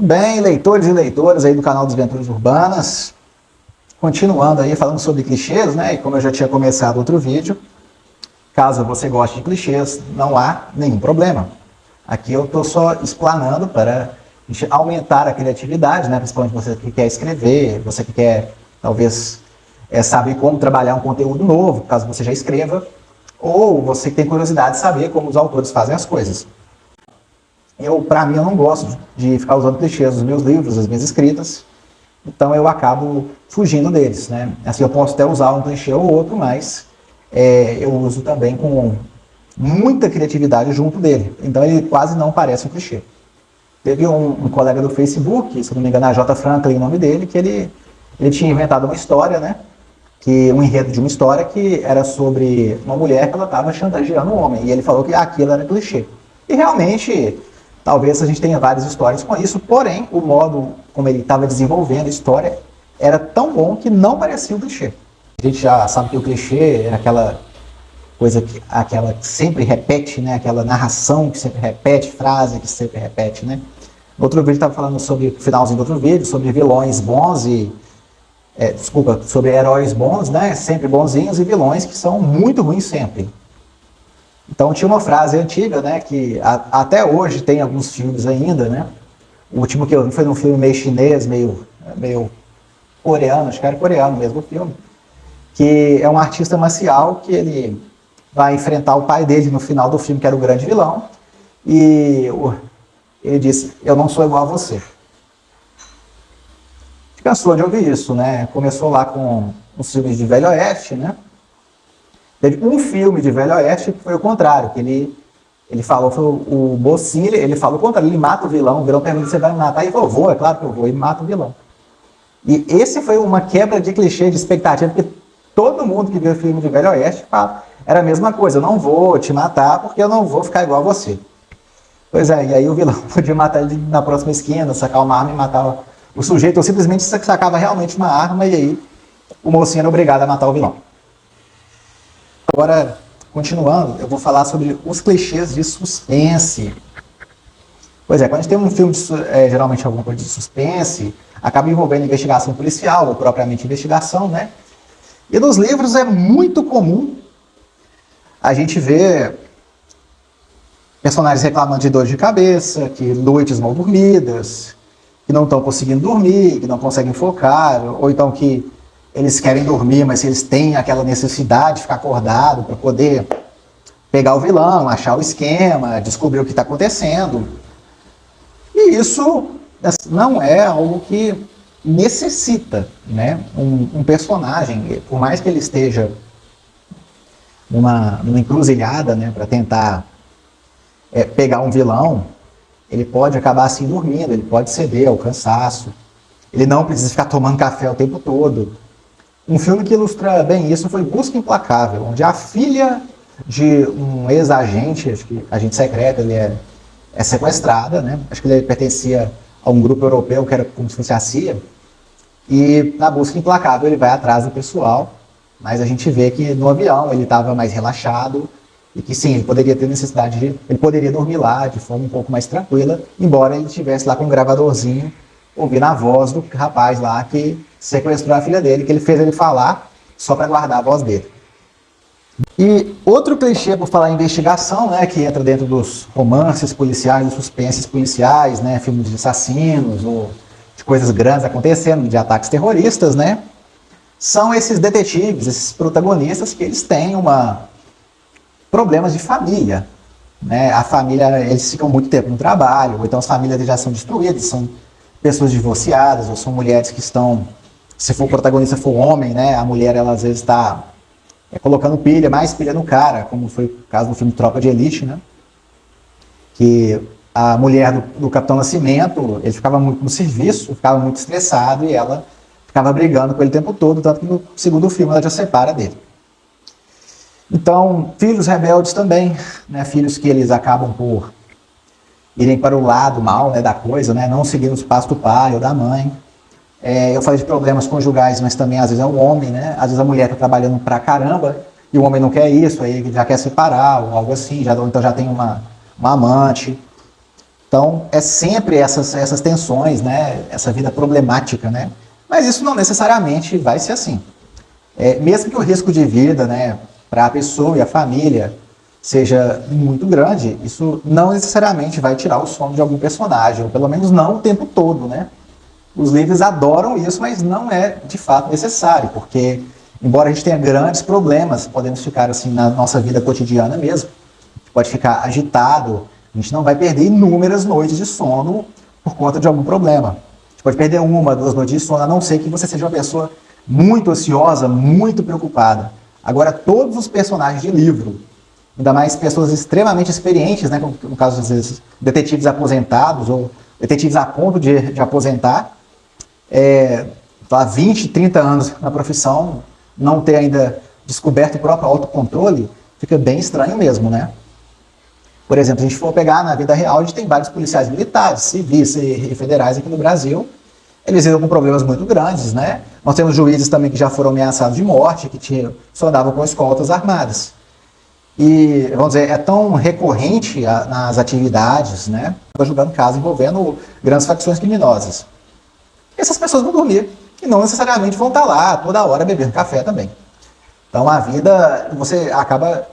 Tudo bem, leitores e leitoras aí do canal Desventuras Urbanas. Continuando aí falando sobre clichês, né? E como eu já tinha começado outro vídeo, caso você goste de clichês, não há nenhum problema. Aqui eu estou só explanando para aumentar a criatividade, né? Principalmente você que quer escrever, você que quer talvez saber como trabalhar um conteúdo novo, caso você já escreva, ou você que tem curiosidade de saber como os autores fazem as coisas. Para mim, eu não gosto de ficar usando clichês nos meus livros, nas minhas escritas, então eu acabo fugindo deles, né? Assim, eu posso até usar um clichê ou outro, mas eu uso também com muita criatividade junto dele, então ele quase não parece um clichê. Teve um colega do Facebook, se não me engano, a J. Franklin, o nome dele, que ele tinha inventado uma história, né? Um enredo de uma história que era sobre uma mulher que ela estava chantageando um homem, e ele falou que aquilo era clichê. E realmente, talvez a gente tenha várias histórias com isso, porém, o modo como ele estava desenvolvendo a história era tão bom que não parecia um clichê. A gente já sabe que o clichê é aquela coisa que sempre repete, né? Aquela narração que sempre repete, frase que sempre repete, né? No outro vídeo estava falando sobre, no finalzinho do outro vídeo, sobre vilões bons sobre heróis bons, né? Sempre bonzinhos, e vilões que são muito ruins sempre. Então tinha uma frase antiga, né? Que até hoje tem alguns filmes ainda, né? O último que eu vi foi num filme meio chinês, meio coreano, acho que era coreano mesmo o filme, que é um artista marcial que ele vai enfrentar o pai dele no final do filme, que era o grande vilão, e ele disse: eu não sou igual a você. Cansou de ouvir isso, né? Começou lá com os filmes de Velho Oeste, né? Teve um filme de Velho Oeste que foi o contrário, que ele falou, foi o mocinho, ele falou o contrário, ele mata o vilão pergunta: você vai me matar? E ele falou: vou, é claro que eu vou, e mata o vilão. E esse foi uma quebra de clichê, de expectativa, porque todo mundo que viu o filme de Velho Oeste era a mesma coisa: eu não vou te matar porque eu não vou ficar igual a você. Pois é, e aí o vilão podia matar ele na próxima esquina, sacar uma arma e matar o sujeito, ou simplesmente sacava realmente uma arma, e aí o mocinho era obrigado a matar o vilão. Agora, continuando, eu vou falar sobre os clichês de suspense. Pois é, quando a gente tem um filme, geralmente alguma coisa de suspense, acaba envolvendo investigação policial, ou propriamente investigação, né? E nos livros é muito comum a gente ver personagens reclamando de dor de cabeça, que noites mal dormidas, que não estão conseguindo dormir, que não conseguem focar, ou então que eles querem dormir, mas eles têm aquela necessidade de ficar acordado para poder pegar o vilão, achar o esquema, descobrir o que está acontecendo. E isso não é algo que necessita, né? Um personagem, por mais que ele esteja numa encruzilhada, né, para tentar pegar um vilão, ele pode acabar assim dormindo, ele pode ceder ao cansaço, ele não precisa ficar tomando café o tempo todo. Um filme que ilustra bem isso foi Busca Implacável, onde a filha de um ex-agente, acho que agente secreto, ele é sequestrada, né? Acho que ele pertencia a um grupo europeu que era como se fosse a CIA, e na Busca Implacável ele vai atrás do pessoal, mas a gente vê que no avião ele estava mais relaxado, e que sim, ele poderia ter necessidade ele poderia dormir lá de forma um pouco mais tranquila, embora ele estivesse lá com um gravadorzinho, ouvindo a voz do rapaz lá que sequestrou a filha dele, que ele fez ele falar só para guardar a voz dele. E outro clichê, por falar em investigação, né, que entra dentro dos romances policiais, dos suspenses policiais, né, filmes de assassinos, ou de coisas grandes acontecendo, de ataques terroristas, né, são esses detetives, esses protagonistas que eles têm problemas de família, né? A família, eles ficam muito tempo no trabalho, ou então as famílias já são destruídas, são pessoas divorciadas, ou são mulheres que estão, se for o protagonista for homem, né? A mulher, ela às vezes está colocando mais pilha no cara, como foi o caso do filme Tropa de Elite, né? Que a mulher do Capitão Nascimento, ele ficava muito no serviço, ficava muito estressado, e ela ficava brigando com ele o tempo todo, tanto que no segundo filme ela já separa dele. Então, filhos rebeldes também, né? Filhos que eles acabam por irem para o lado mal, né, da coisa, né? Não seguindo os passos do pai ou da mãe. Eu falei de problemas conjugais, mas também às vezes é o homem, né? Às vezes a mulher está trabalhando pra caramba e o homem não quer isso, aí ele já quer separar ou algo assim, então já tem uma amante. Então, é sempre essas tensões, né? Essa vida problemática, né? Mas isso não necessariamente vai ser assim. Mesmo que o risco de vida, né, para a pessoa e a família seja muito grande, isso não necessariamente vai tirar o sono de algum personagem, ou pelo menos não o tempo todo, né? Os livros adoram isso, mas não é de fato necessário, porque embora a gente tenha grandes problemas, podemos ficar assim na nossa vida cotidiana mesmo, a gente pode ficar agitado, a gente não vai perder inúmeras noites de sono por conta de algum problema. A gente pode perder 1, 2 noites de sono, a não ser que você seja uma pessoa muito ansiosa, muito preocupada. Agora, todos os personagens de livro, ainda mais pessoas extremamente experientes, né, como no caso, às vezes, detetives aposentados ou detetives a ponto de aposentar, 20, 30 anos na profissão, não ter ainda descoberto o próprio autocontrole, fica bem estranho mesmo, né? Por exemplo, se a gente for pegar na vida real, a gente tem vários policiais militares, civis e federais aqui no Brasil. Eles lidam com problemas muito grandes, né? Nós temos juízes também que já foram ameaçados de morte, que só andavam com escoltas armadas. E, vamos dizer, é tão recorrente nas atividades, né? Estou julgando casos envolvendo grandes facções criminosas. Essas pessoas vão dormir e não necessariamente vão estar lá toda hora bebendo café também. Então a vida, você acaba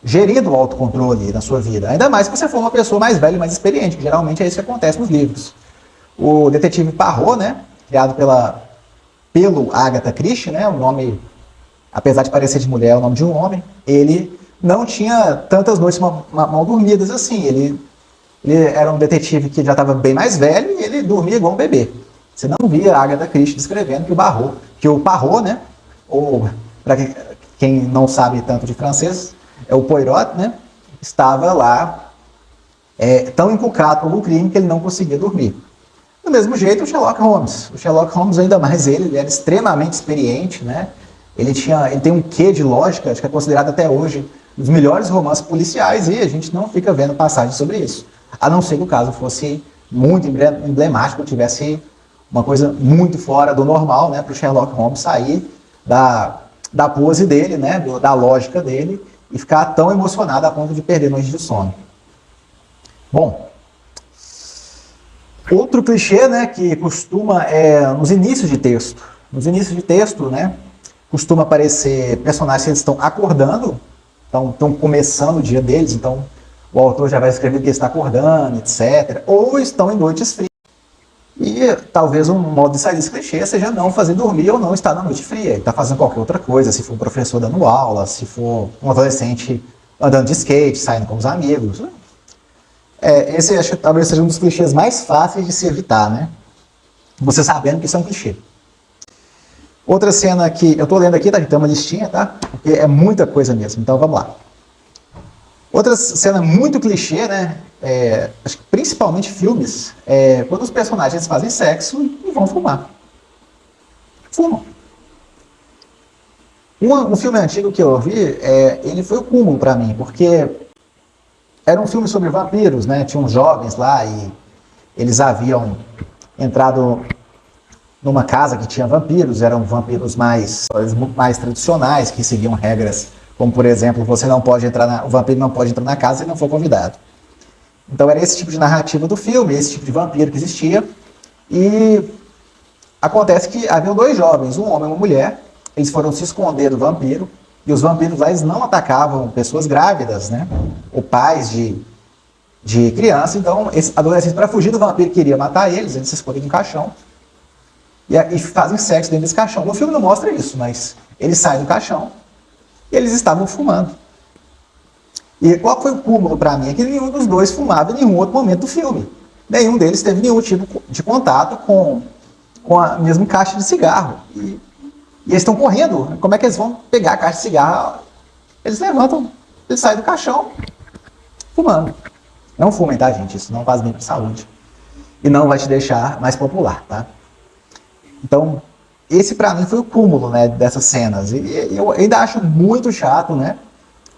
gerindo o autocontrole na sua vida. Ainda mais se você for uma pessoa mais velha e mais experiente, que geralmente é isso que acontece nos livros. O detetive Poirot, né, criado pelo Agatha Christie, né, o nome, apesar de parecer de mulher, é o nome de um homem, ele não tinha tantas noites mal dormidas assim. Ele era um detetive que já estava bem mais velho e ele dormia igual um bebê. Você não via a Agatha Christie descrevendo que o Poirot, né, ou para quem não sabe tanto de francês, é o Poirot, né, estava lá tão encucado pelo crime que ele não conseguia dormir. Do mesmo jeito, o Sherlock Holmes. O Sherlock Holmes, ainda mais ele era extremamente experiente, né? Ele tem um quê de lógica, acho que é considerado até hoje um dos melhores romances policiais, e a gente não fica vendo passagem sobre isso. A não ser que o caso fosse muito emblemático, tivesse uma coisa muito fora do normal, né? Para o Sherlock Holmes sair da pose dele, né? Da lógica dele, e ficar tão emocionado a ponto de perder noites de sono. Bom, outro clichê, né, que costuma nos inícios de texto. Nos inícios de texto, né, costuma aparecer personagens que eles estão acordando, estão começando o dia deles, então o autor já vai escrever que ele está acordando, etc. Ou estão em noites frias. E talvez um modo de sair desse clichê seja não fazer dormir ou não estar na noite fria. Ele está fazendo qualquer outra coisa, se for um professor dando aula, se for um adolescente andando de skate, saindo com os amigos. Esse acho que talvez seja um dos clichês mais fáceis de se evitar, né? Você sabendo que isso é um clichê. Outra cena que eu tô lendo aqui, tá? Tem uma listinha, tá? Porque é muita coisa mesmo, então vamos lá. Outra cena muito clichê, né? Acho que principalmente filmes, quando os personagens fazem sexo e vão fumar. Fumam. Um filme antigo que eu vi, ele foi o cúmulo para mim, porque era um filme sobre vampiros, né? Tinha uns jovens lá e eles haviam entrado numa casa que tinha vampiros, eram vampiros mais tradicionais, que seguiam regras, como por exemplo, o vampiro não pode entrar na casa se não for convidado. Então era esse tipo de narrativa do filme, esse tipo de vampiro que existia. E acontece que haviam dois jovens, um homem e uma mulher, eles foram se esconder do vampiro, e os vampiros lá eles não atacavam pessoas grávidas, né? Ou pais de criança. Então, esses adolescentes, para fugir do vampiro que queria matar eles se escondem no caixão e fazem sexo dentro desse caixão. No filme não mostra isso, mas eles saem do caixão e eles estavam fumando. E qual foi o cúmulo para mim? É que nenhum dos dois fumava em nenhum outro momento do filme. Nenhum deles teve nenhum tipo de contato com a mesma caixa de cigarro. E eles estão correndo. Como é que eles vão pegar a caixa de cigarro? Eles levantam, eles saem do caixão fumando. Não fumem, tá, gente? Isso não faz bem para a saúde. E não vai te deixar mais popular, tá? Então, esse para mim foi o cúmulo, né, dessas cenas. E eu ainda acho muito chato, né?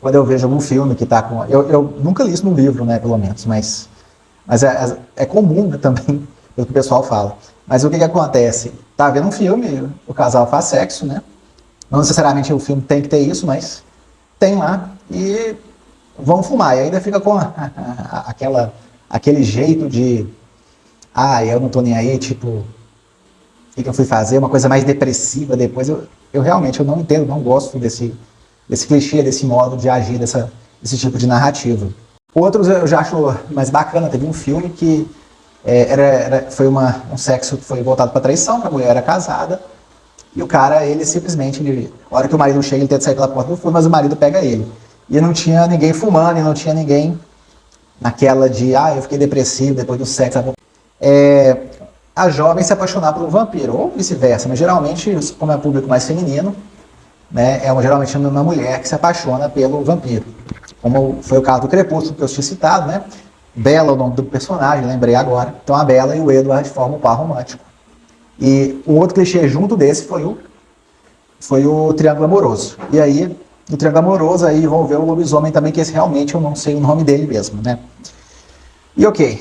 Quando eu vejo algum filme que tá com... Eu nunca li isso no livro, né, pelo menos, mas é comum, né, também, pelo que o pessoal fala. Mas o que acontece? Tá vendo um filme, o casal faz sexo, né? Não necessariamente o filme tem que ter isso, mas tem lá. E vão fumar. E ainda fica com aquela aquele jeito de, eu não tô nem aí, tipo, o que eu fui fazer, uma coisa mais depressiva depois, eu realmente eu não entendo, não gosto desse clichê, desse modo de agir, desse tipo de narrativa. Outros eu já acho mais bacana, teve um filme que foi um sexo que foi voltado para traição, que a mulher era casada, e o cara, ele simplesmente, a hora que o marido chega, ele tenta sair pela porta do fundo, mas o marido pega ele. E não tinha ninguém fumando, e não tinha ninguém naquela de, eu fiquei depressivo depois do sexo. A jovem se apaixonar por um vampiro, ou vice-versa, mas geralmente, como é um público mais feminino, né, geralmente uma mulher que se apaixona pelo vampiro. Como foi o caso do Crepúsculo, que eu tinha citado, né? Bella é o nome do personagem, lembrei agora. Então a Bella e o Edward formam um par romântico. E o outro clichê junto desse foi o Triângulo Amoroso. E aí, no Triângulo Amoroso, aí envolveu o lobisomem também, que esse realmente eu não sei o nome dele mesmo, né? E ok.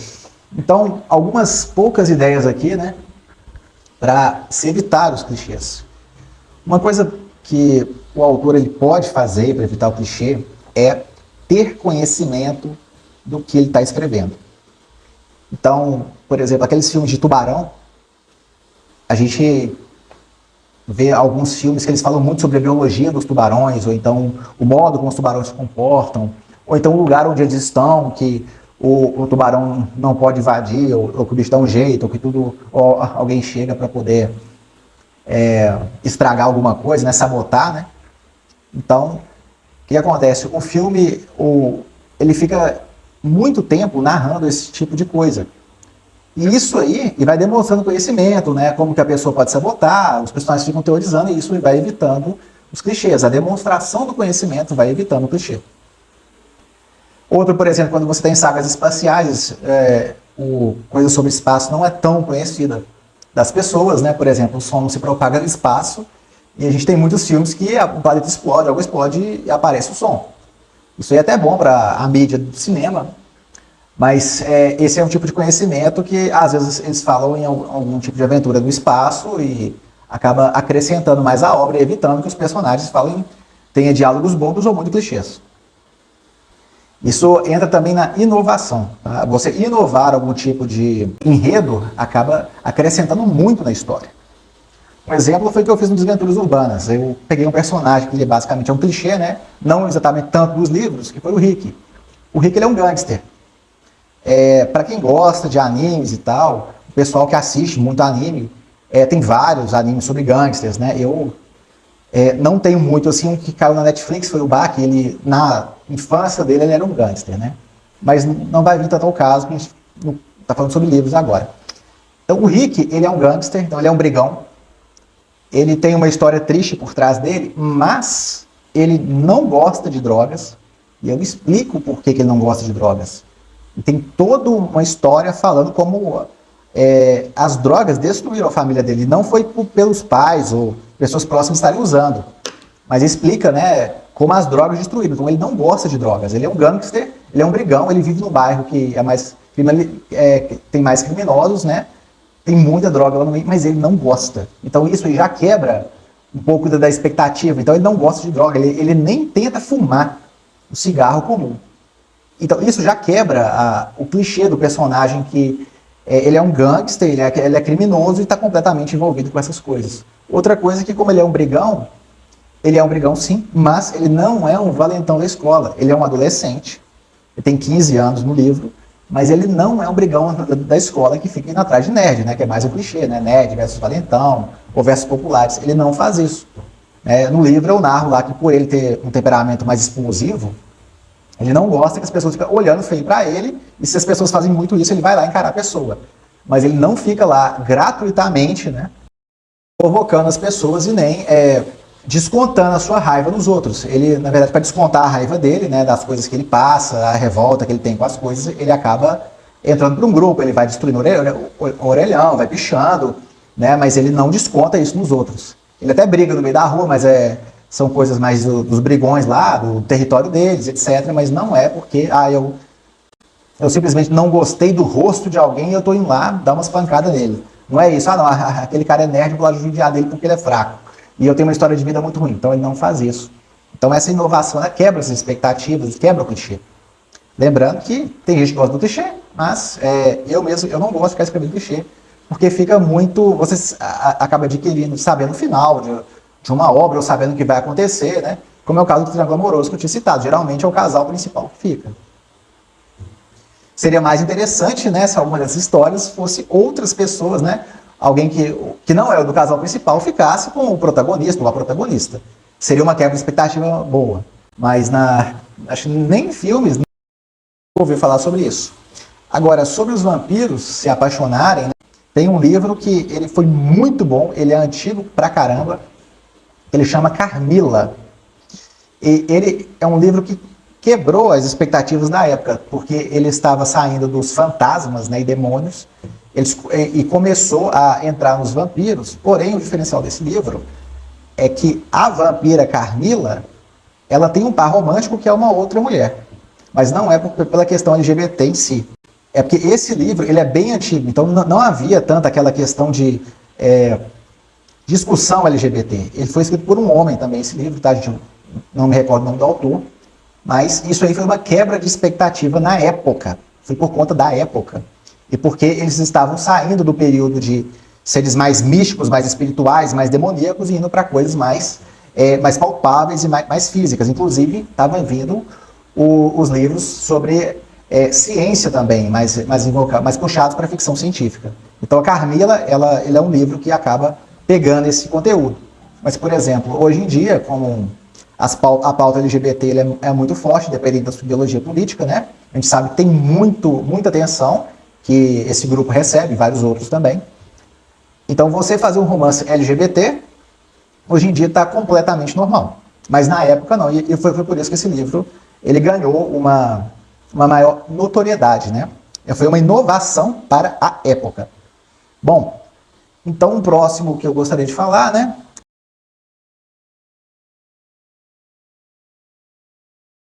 Então, algumas poucas ideias aqui, né? Para se evitar os clichês. Uma coisa que o autor ele pode fazer para evitar o clichê é ter conhecimento do que ele está escrevendo. Então, por exemplo, aqueles filmes de tubarão, a gente vê alguns filmes que eles falam muito sobre a biologia dos tubarões, ou então o modo como os tubarões se comportam, ou então o lugar onde eles estão, que o tubarão não pode invadir, ou que o bicho dá um jeito, ou alguém chega para poder estragar alguma coisa, né, sabotar, né? Então, o que acontece? O filme, ele fica muito tempo narrando esse tipo de coisa. E isso aí vai demonstrando conhecimento, né? Como que a pessoa pode sabotar, os personagens ficam teorizando e isso vai evitando os clichês. A demonstração do conhecimento vai evitando o clichê. Outro, por exemplo, quando você tem sagas espaciais, coisa sobre espaço não é tão conhecida das pessoas, né? Por exemplo, o som não se propaga no espaço e a gente tem muitos filmes que o planeta explode, algo explode e aparece o som. Isso aí é até bom para a mídia do cinema, mas esse é um tipo de conhecimento que às vezes eles falam em algum tipo de aventura no espaço e acaba acrescentando mais a obra e evitando que os personagens tenha diálogos bobos ou muito clichês. Isso entra também na inovação. Tá? Você inovar algum tipo de enredo acaba acrescentando muito na história. Um exemplo foi o que eu fiz no Desventuras Urbanas. Eu peguei um personagem que basicamente é um clichê, né? Não exatamente tanto dos livros, que foi o Rick. O Rick ele é um gangster. Para quem gosta de animes e tal, o pessoal que assiste muito anime, tem vários animes sobre gangsters, né? Eu não tenho muito, assim, um que caiu na Netflix foi o Baki, ele, na infância dele, ele era um gangster, né? Mas não vai vir tanto ao caso, que a gente não está falando sobre livros agora. Então o Rick, ele é um gangster, então ele é um brigão. Ele tem uma história triste por trás dele, mas ele não gosta de drogas. E eu explico por que ele não gosta de drogas. E tem toda uma história falando como as drogas destruíram a família dele. Não foi pelos pais ou pessoas próximas estarem usando. Mas explica, né, como as drogas destruíram. Então ele não gosta de drogas. Ele é um gangster, ele é um brigão, ele vive num bairro que tem mais criminosos, né? Tem muita droga lá no meio, mas ele não gosta. Então isso já quebra um pouco da expectativa. Então ele não gosta de droga, ele nem tenta fumar o cigarro comum. Então isso já quebra o clichê do personagem que ele é um gangster, ele é criminoso e está completamente envolvido com essas coisas. Outra coisa é que como ele é um brigão sim, mas ele não é um valentão da escola. Ele é um adolescente, ele tem 15 anos no livro, mas ele não é um brigão da escola que fica indo atrás de nerd, né? Que é mais um clichê, né? Nerd versus valentão, ou versus populares. Ele não faz isso. No livro eu narro lá que por ele ter um temperamento mais explosivo, ele não gosta que as pessoas fiquem olhando feio para ele, e se as pessoas fazem muito isso, ele vai lá encarar a pessoa. Mas ele não fica lá gratuitamente, né? Provocando as pessoas e nem descontando a sua raiva nos outros. Ele, na verdade, para descontar a raiva dele, né, das coisas que ele passa, a revolta que ele tem com as coisas, ele acaba entrando para um grupo, ele vai destruindo o orelhão, vai pichando, né, mas ele não desconta isso nos outros. Ele até briga no meio da rua, mas são coisas mais dos brigões lá, do território deles, etc. Mas não é porque eu simplesmente não gostei do rosto de alguém e eu estou indo lá dar umas pancadas nele. Não é isso, não, aquele cara é nerd, eu vou lá judiar dele porque ele é fraco. E eu tenho uma história de vida muito ruim, então ele não faz isso. Então essa inovação quebra essas expectativas, quebra o clichê. Lembrando que tem gente que gosta do clichê, Mas eu mesmo, eu não gosto de ficar escrevendo clichê, porque fica muito, você acaba adquirindo, sabendo o final de uma obra, ou sabendo o que vai acontecer, né? Como é o caso do Triângulo Amoroso que eu tinha citado. Geralmente é o casal principal que fica. Seria mais interessante, né, se alguma dessas histórias fosse outras pessoas, né? Alguém que não é o do casal principal ficasse com o protagonista ou a protagonista. Seria uma quebra de expectativa boa. Mas acho que nem em filmes não ouvi falar sobre isso. Agora, sobre os vampiros se apaixonarem, né, tem um livro que ele foi muito bom, ele é antigo pra caramba, ele chama Carmila. E ele é um livro que quebrou as expectativas da época, porque ele estava saindo dos fantasmas, né, e demônios, e começou a entrar nos vampiros. Porém, o diferencial desse livro é que a vampira Carmila, ela tem um par romântico que é uma outra mulher, mas não é pela questão LGBT em si. É porque esse livro ele é bem antigo, então não havia tanta aquela questão de discussão LGBT. Ele foi escrito por um homem também, esse livro, tá, gente? Não me recordo o nome do autor, mas isso aí foi uma quebra de expectativa na época. Foi por conta da época. E porque eles estavam saindo do período de seres mais místicos, mais espirituais, mais demoníacos, e indo para coisas mais palpáveis e mais físicas. Inclusive, estavam vindo os livros sobre ciência também, mais puxados para a ficção científica. Então, a Carmila, ele é um livro que acaba pegando esse conteúdo. Mas, por exemplo, hoje em dia, como a pauta LGBT é muito forte, dependendo da sua ideologia política, né? A gente sabe que tem muita atenção que esse grupo recebe, vários outros também. Então, você fazer um romance LGBT, hoje em dia está completamente normal. Mas na época não, e foi por isso que esse livro ele ganhou uma maior notoriedade, né? Foi uma inovação para a época. Bom, então o próximo que eu gostaria de falar, né,